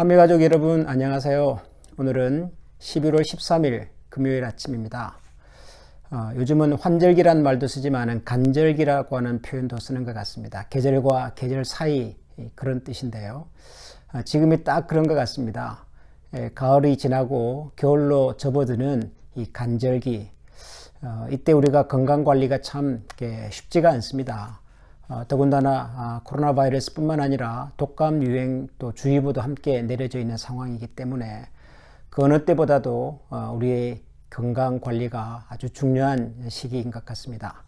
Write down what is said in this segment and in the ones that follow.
한미가족 여러분 안녕하세요. 오늘은 11월 13일 금요일 아침입니다. 요즘은 환절기란 말도 쓰지만 간절기라고 하는 표현도 쓰는 것 같습니다. 계절과 계절 사이 그런 뜻인데요. 지금이 딱 그런 것 같습니다. 가을이 지나고 겨울로 접어드는 이 간절기, 이때 우리가 건강관리가 참 쉽지가 않습니다. 더군다나 코로나 바이러스뿐만 아니라 독감 유행 또 주의보도 함께 내려져 있는 상황이기 때문에 그 어느 때보다도 우리의 건강관리가 아주 중요한 시기인 것 같습니다.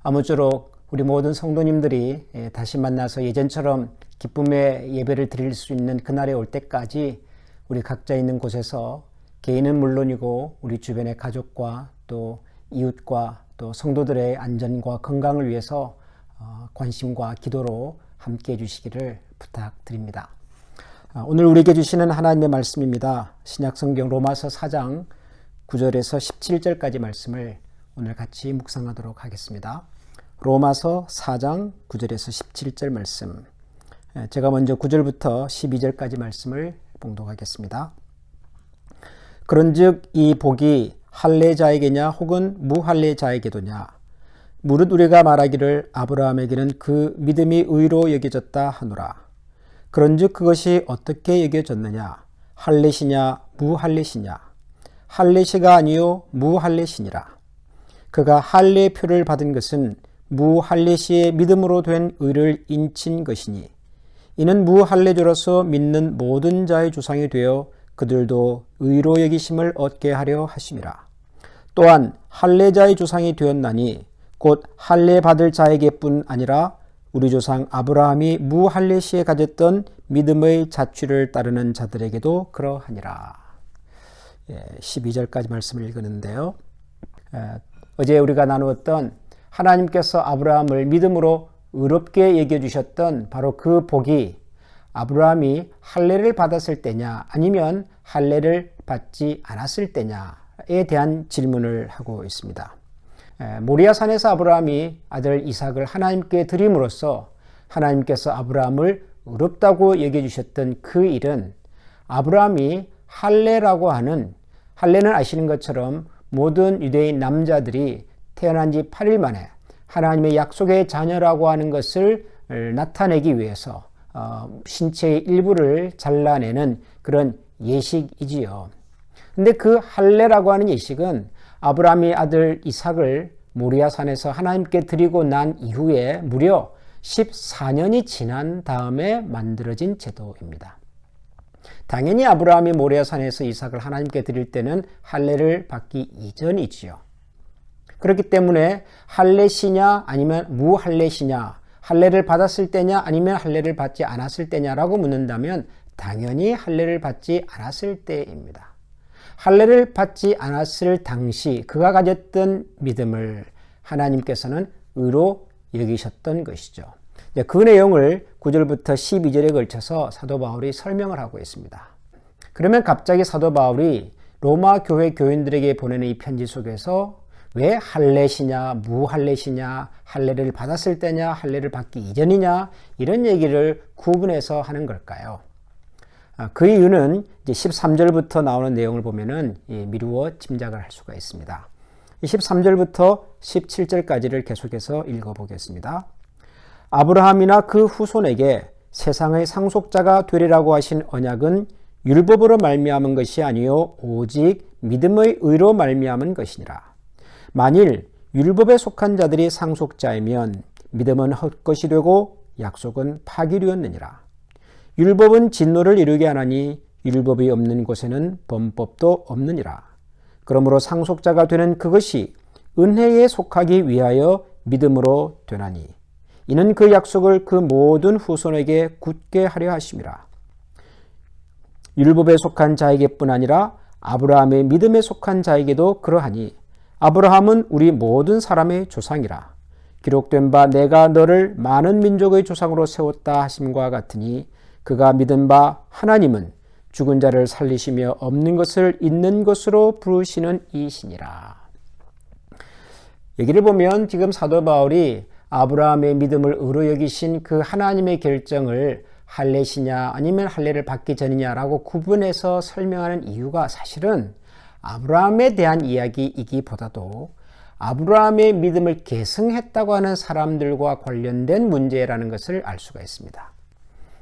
아무쪼록 우리 모든 성도님들이 다시 만나서 예전처럼 기쁨의 예배를 드릴 수 있는 그날이 올 때까지 우리 각자 있는 곳에서 개인은 물론이고 우리 주변의 가족과 또 이웃과 또 성도들의 안전과 건강을 위해서 관심과 기도로 함께 해주시기를 부탁드립니다. 오늘 우리에게 주시는 하나님의 말씀입니다. 신약성경 로마서 4장 9절에서 17절까지 말씀을 오늘 같이 묵상하도록 하겠습니다. 로마서 4장 9절에서 17절 말씀, 제가 먼저 9절부터 12절까지 말씀을 봉독하겠습니다. 그런즉 이 복이 할례자에게냐 혹은 무할례자에게도냐? 무릇 우리가 말하기를 아브라함에게는 그 믿음이 의로 여겨졌다 하노라. 그런즉 그것이 어떻게 여겨졌느냐? 할례시냐 무할례시냐? 할례시가 아니요 무할례시니라. 그가 할례표를 받은 것은 무할례시의 믿음으로 된 의를 인친 것이니 이는 무할례자로서 믿는 모든 자의 조상이 되어 그들도 의로 여기심을 얻게 하려 하심이라. 또한 할례자의 조상이 되었나니 곧 할례 받을 자에게뿐 아니라 우리 조상 아브라함이 무할례시에 가졌던 믿음의 자취를 따르는 자들에게도 그러하니라. 12절까지 말씀을 읽었는데요. 어제 우리가 나누었던 하나님께서 아브라함을 믿음으로 의롭게 여겨주셨던 바로 그 복이 아브라함이 할례를 받았을 때냐 아니면 할례를 받지 않았을 때냐에 대한 질문을 하고 있습니다. 모리아산에서 아브라함이 아들 이삭을 하나님께 드림으로써 하나님께서 아브라함을 의롭다고 여겨주셨던 그 일은 아브라함이 할례라고 하는, 할례는 아시는 것처럼 모든 유대인 남자들이 태어난 지 8일 만에 하나님의 약속의 자녀라고 하는 것을 나타내기 위해서 신체의 일부를 잘라내는 그런 예식이지요. 근데 그 할례라고 하는 예식은 아브라함이 아들 이삭을 모리아산에서 하나님께 드리고 난 이후에 무려 14년이 지난 다음에 만들어진 제도입니다. 당연히 아브라함이 모리아산에서 이삭을 하나님께 드릴 때는 할례를 받기 이전이지요. 그렇기 때문에 할례시냐 아니면 무할례시냐, 할례를 받았을 때냐 아니면 할례를 받지 않았을 때냐라고 묻는다면 당연히 할례를 받지 않았을 때입니다. 할례를 받지 않았을 당시 그가 가졌던 믿음을 하나님께서는 의로 여기셨던 것이죠. 그 내용을 9절부터 12절에 걸쳐서 사도 바울이 설명을 하고 있습니다. 그러면 갑자기 사도 바울이 로마 교회 교인들에게 보내는 이 편지 속에서 왜 할례시냐 무할례시냐, 할례를 받았을 때냐 할례를 받기 이전이냐 이런 얘기를 구분해서 하는 걸까요? 그 이유는 이제 13절부터 나오는 내용을 보면은 미루어 짐작을 할 수가 있습니다. 13절부터 17절까지를 계속해서 읽어보겠습니다. 아브라함이나 그 후손에게 세상의 상속자가 되리라고 하신 언약은 율법으로 말미암은 것이 아니요 오직 믿음의 의로 말미암은 것이니라. 만일 율법에 속한 자들이 상속자이면 믿음은 헛것이 되고 약속은 파기류였느니라. 율법은 진노를 이루게 하나니 율법이 없는 곳에는 범법도 없느니라. 그러므로 상속자가 되는 그것이 은혜에 속하기 위하여 믿음으로 되나니 이는 그 약속을 그 모든 후손에게 굳게 하려 하심이라. 율법에 속한 자에게뿐 아니라 아브라함의 믿음에 속한 자에게도 그러하니 아브라함은 우리 모든 사람의 조상이라. 기록된 바 내가 너를 많은 민족의 조상으로 세웠다 하심과 같으니 그가 믿은 바 하나님은 죽은 자를 살리시며 없는 것을 있는 것으로 부르시는 이시니라. 여기를 보면 지금 사도 바울이 아브라함의 믿음을 의로 여기신 그 하나님의 결정을 할례시냐 아니면 할례를 받기 전이냐라고 구분해서 설명하는 이유가 사실은 아브라함에 대한 이야기이기보다도 아브라함의 믿음을 계승했다고 하는 사람들과 관련된 문제라는 것을 알 수가 있습니다.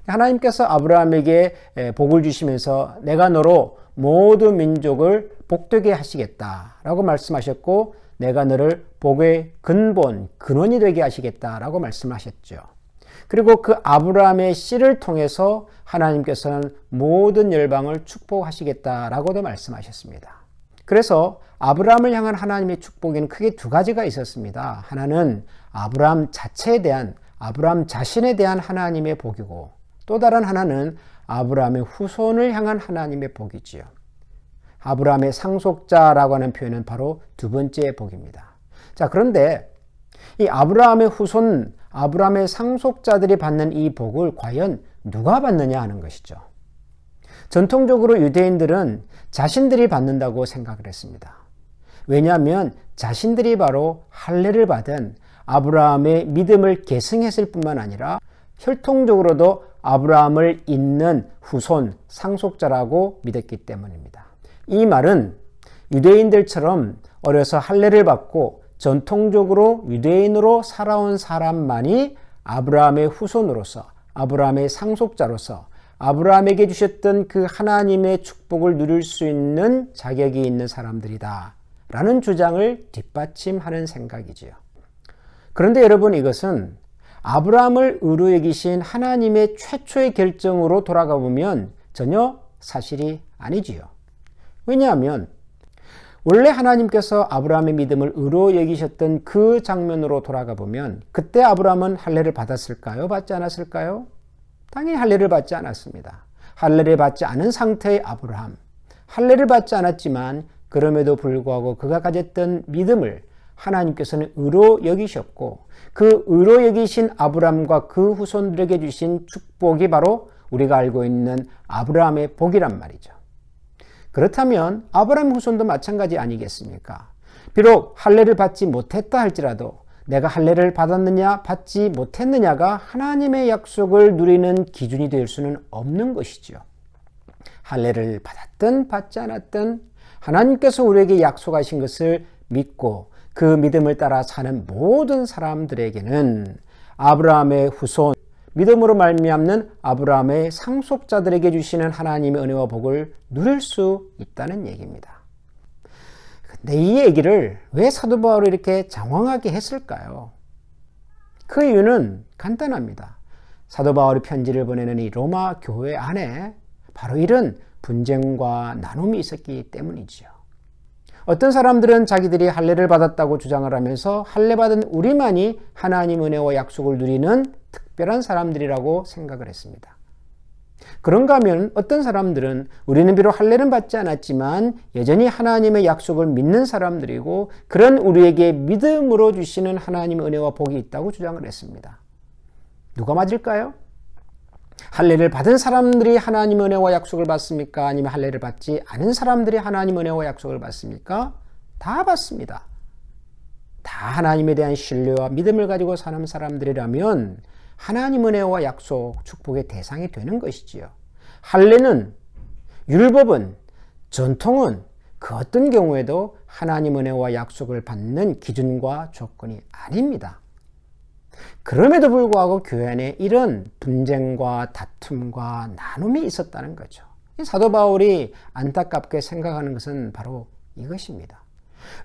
하나님께서 아브라함에게 복을 주시면서 내가 너로 모든 민족을 복되게 하시겠다라고 말씀하셨고 내가 너를 복의 근본, 근원이 되게 하시겠다라고 말씀하셨죠. 그리고 그 아브라함의 씨를 통해서 하나님께서는 모든 열방을 축복하시겠다라고도 말씀하셨습니다. 그래서 아브라함을 향한 하나님의 축복에는 크게 두 가지가 있었습니다. 하나는 아브라함 자체에 대한, 아브라함 자신에 대한 하나님의 복이고 또 다른 하나는 아브라함의 후손을 향한 하나님의 복이지요. 아브라함의 상속자라고 하는 표현은 바로 두 번째 복입니다. 자, 그런데 이 아브라함의 후손, 아브라함의 상속자들이 받는 이 복을 과연 누가 받느냐 하는 것이죠. 전통적으로 유대인들은 자신들이 받는다고 생각을 했습니다. 왜냐하면 자신들이 바로 할례를 받은 아브라함의 믿음을 계승했을 뿐만 아니라 혈통적으로도 아브라함을 잇는 후손, 상속자라고 믿었기 때문입니다. 이 말은 유대인들처럼 어려서 할례를 받고 전통적으로 유대인으로 살아온 사람만이 아브라함의 후손으로서, 아브라함의 상속자로서 아브라함에게 주셨던 그 하나님의 축복을 누릴 수 있는 자격이 있는 사람들이다 라는 주장을 뒷받침하는 생각이지요. 그런데 여러분, 이것은 아브라함을 의로 여기신 하나님의 최초의 결정으로 돌아가 보면 전혀 사실이 아니지요. 왜냐하면 원래 하나님께서 아브라함의 믿음을 의로 여기셨던 그 장면으로 돌아가 보면 그때 아브라함은 할례를 받았을까요? 받지 않았을까요? 당연히 할례를 받지 않았습니다. 할례를 받지 않은 상태의 아브라함, 할례를 받지 않았지만 그럼에도 불구하고 그가 가졌던 믿음을 하나님께서는 의로 여기셨고 그 의로 여기신 아브라함과 그 후손들에게 주신 축복이 바로 우리가 알고 있는 아브라함의 복이란 말이죠. 그렇다면 아브라함 후손도 마찬가지 아니겠습니까? 비록 할례를 받지 못했다 할지라도 내가 할례를 받았느냐 받지 못했느냐가 하나님의 약속을 누리는 기준이 될 수는 없는 것이죠. 할례를 받았든 받지 않았든 하나님께서 우리에게 약속하신 것을 믿고 그 믿음을 따라 사는 모든 사람들에게는 아브라함의 후손, 믿음으로 말미암는 아브라함의 상속자들에게 주시는 하나님의 은혜와 복을 누릴 수 있다는 얘기입니다. 근데 이 얘기를 왜 사도 바울이 이렇게 장황하게 했을까요? 그 이유는 간단합니다. 사도 바울이 편지를 보내는 이 로마 교회 안에 바로 이런 분쟁과 나눔이 있었기 때문이지요. 어떤 사람들은 자기들이 할례를 받았다고 주장을 하면서 할례 받은 우리만이 하나님 은혜와 약속을 누리는 특별한 사람들이라고 생각을 했습니다. 그런가 하면 어떤 사람들은 우리는 비록 할례는 받지 않았지만 여전히 하나님의 약속을 믿는 사람들이고 그런 우리에게 믿음으로 주시는 하나님의 은혜와 복이 있다고 주장을 했습니다. 누가 맞을까요? 할례를 받은 사람들이 하나님 은혜와 약속을 받습니까? 아니면 할례를 받지 않은 사람들이 하나님 은혜와 약속을 받습니까? 다 받습니다. 다 하나님에 대한 신뢰와 믿음을 가지고 사는 사람들이라면 하나님 은혜와 약속, 축복의 대상이 되는 것이지요. 할례는, 율법은, 전통은 그 어떤 경우에도 하나님 은혜와 약속을 받는 기준과 조건이 아닙니다. 그럼에도 불구하고 교회 안에 이런 분쟁과 다툼과 나눔이 있었다는 거죠. 사도 바울이 안타깝게 생각하는 것은 바로 이것입니다.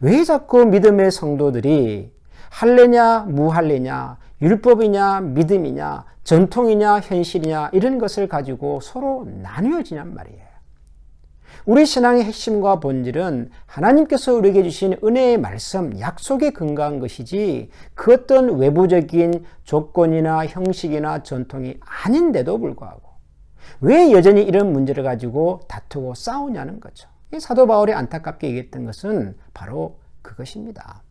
왜 자꾸 믿음의 성도들이 할례냐 무할례냐, 율법이냐 믿음이냐, 전통이냐 현실이냐 이런 것을 가지고 서로 나뉘어지냔 말이에요. 우리 신앙의 핵심과 본질은 하나님께서 우리에게 주신 은혜의 말씀, 약속에 근거한 것이지 그 어떤 외부적인 조건이나 형식이나 전통이 아닌데도 불구하고 왜 여전히 이런 문제를 가지고 다투고 싸우냐는 거죠. 사도 바울이 안타깝게 얘기했던 것은 바로 그것입니다.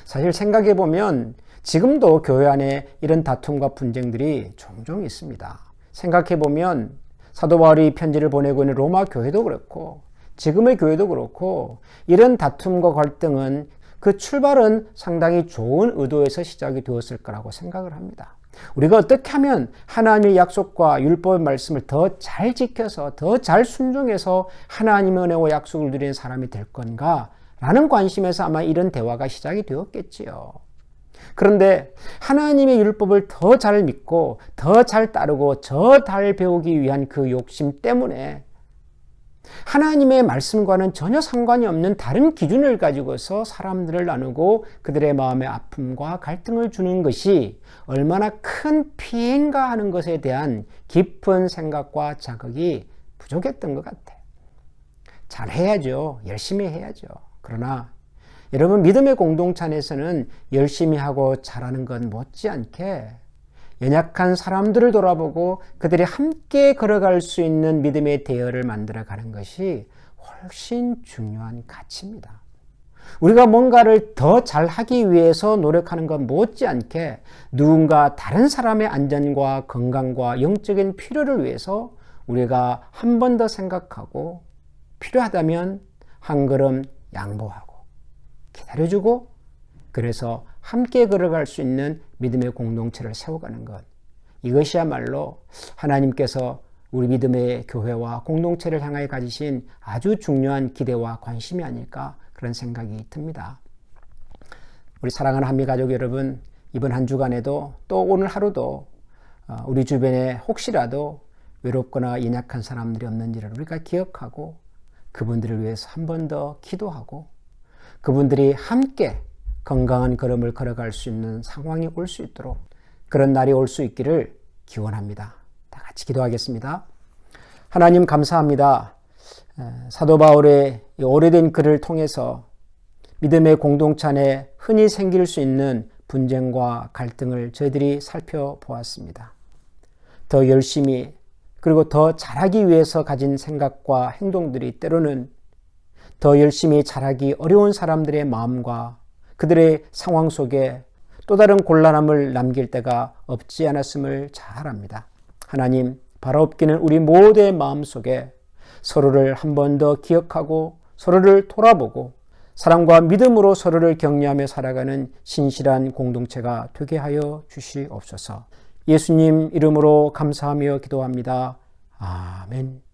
사실 생각해 보면 지금도 교회 안에 이런 다툼과 분쟁들이 종종 있습니다. 생각해 보면 사도 바울이 편지를 보내고 있는 로마 교회도 그렇고 지금의 교회도 그렇고 이런 다툼과 갈등은 그 출발은 상당히 좋은 의도에서 시작이 되었을 거라고 생각을 합니다. 우리가 어떻게 하면 하나님의 약속과 율법의 말씀을 더 잘 지켜서 더 잘 순종해서 하나님의 은혜와 약속을 누리는 사람이 될 건가? 라는 관심에서 아마 이런 대화가 시작이 되었겠지요. 그런데 하나님의 율법을 더 잘 믿고 더 잘 따르고 더 잘 배우기 위한 그 욕심 때문에 하나님의 말씀과는 전혀 상관이 없는 다른 기준을 가지고서 사람들을 나누고 그들의 마음의 아픔과 갈등을 주는 것이 얼마나 큰 피해인가 하는 것에 대한 깊은 생각과 자극이 부족했던 것 같아요. 잘해야죠. 열심히 해야죠. 그러나 여러분, 믿음의 공동체 안에서는 열심히 하고 잘하는 건 못지않게 연약한 사람들을 돌아보고 그들이 함께 걸어갈 수 있는 믿음의 대열을 만들어가는 것이 훨씬 중요한 가치입니다. 우리가 뭔가를 더 잘하기 위해서 노력하는 것 못지않게 누군가 다른 사람의 안전과 건강과 영적인 필요를 위해서 우리가 한 번 더 생각하고 필요하다면 한 걸음 양보하고 기다려주고 그래서 함께 걸어갈 수 있는 믿음의 공동체를 세워가는 것, 이것이야말로 하나님께서 우리 믿음의 교회와 공동체를 향하여 가지신 아주 중요한 기대와 관심이 아닐까 그런 생각이 듭니다. 우리 사랑하는 한미가족 여러분, 이번 한 주간에도 또 오늘 하루도 우리 주변에 혹시라도 외롭거나 연약한 사람들이 없는지를 우리가 기억하고 그분들을 위해서 한 번 더 기도하고 그분들이 함께 건강한 걸음을 걸어갈 수 있는 상황이 올 수 있도록 그런 날이 올 수 있기를 기원합니다. 다 같이 기도하겠습니다. 하나님 감사합니다. 사도 바울의 오래된 글을 통해서 믿음의 공동체 안에 흔히 생길 수 있는 분쟁과 갈등을 저희들이 살펴보았습니다. 더 열심히 그리고 더 잘하기 위해서 가진 생각과 행동들이 때로는 더 열심히 잘하기 어려운 사람들의 마음과 그들의 상황 속에 또 다른 곤란함을 남길 때가 없지 않았음을 잘 압니다. 하나님, 바라옵기는 우리 모두의 마음 속에 서로를 한 번 더 기억하고 서로를 돌아보고 사랑과 믿음으로 서로를 격려하며 살아가는 신실한 공동체가 되게 하여 주시옵소서. 예수님 이름으로 감사하며 기도합니다. 아멘.